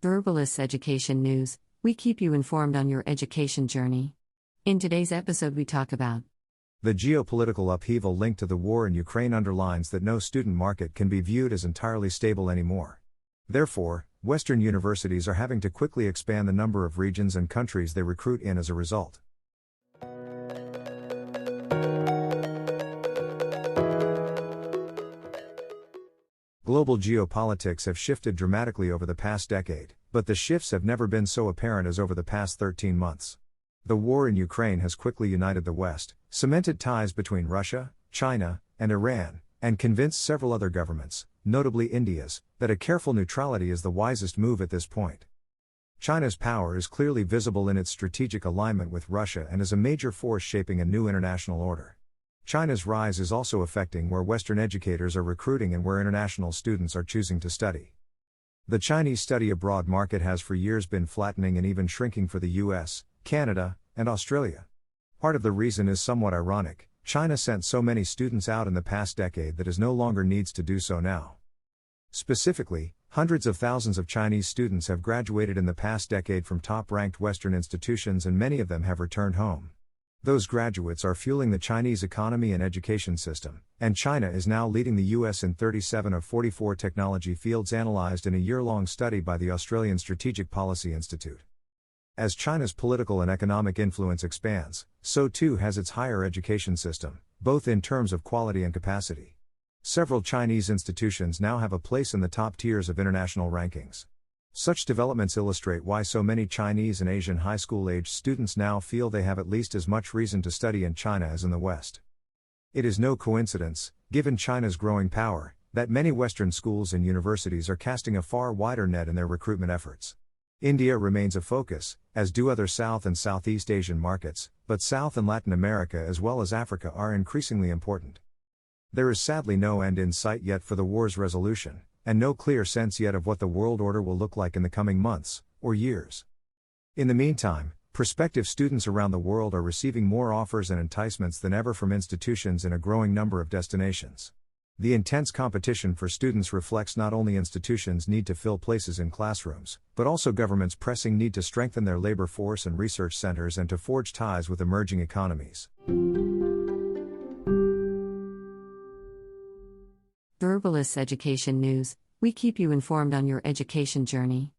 Verbalists Education News, we keep you informed on your education journey. In today's episode, we talk about the geopolitical upheaval linked to the war in Ukraine underlines that no student market can be viewed as entirely stable anymore. Therefore, Western universities are having to quickly expand the number of regions and countries they recruit in as a result. Global geopolitics have shifted dramatically over the past decade, but the shifts have never been so apparent as over the past 13 months. The war in Ukraine has quickly united the West, cemented ties between Russia, China, and Iran, and convinced several other governments, notably India's, that a careful neutrality is the wisest move at this point. China's power is clearly visible in its strategic alignment with Russia and is a major force shaping a new international order. China's rise is also affecting where Western educators are recruiting and where international students are choosing to study. The Chinese study abroad market has for years been flattening and even shrinking for the US, Canada, and Australia. Part of the reason is somewhat ironic. China sent so many students out in the past decade that it no longer needs to do so now. Specifically, hundreds of thousands of Chinese students have graduated in the past decade from top-ranked Western institutions, and many of them have returned home. Those graduates are fueling the Chinese economy and education system, and China is now leading the US in 37 of 44 technology fields analyzed in a year-long study by the Australian Strategic Policy Institute. As China's political and economic influence expands, so too has its higher education system, both in terms of quality and capacity. Several Chinese institutions now have a place in the top tiers of international rankings. Such developments illustrate why so many Chinese and Asian high school-aged students now feel they have at least as much reason to study in China as in the West. It is no coincidence, given China's growing power, that many Western schools and universities are casting a far wider net in their recruitment efforts. India remains a focus, as do other South and Southeast Asian markets, but South and Latin America as well as Africa are increasingly important. There is sadly no end in sight yet for the war's resolution, and no clear sense yet of what the world order will look like in the coming months, or years. In the meantime, prospective students around the world are receiving more offers and enticements than ever from institutions in a growing number of destinations. The intense competition for students reflects not only institutions' need to fill places in classrooms, but also governments' pressing need to strengthen their labor force and research centers and to forge ties with emerging economies. Verbalists Education News, we keep you informed on your education journey.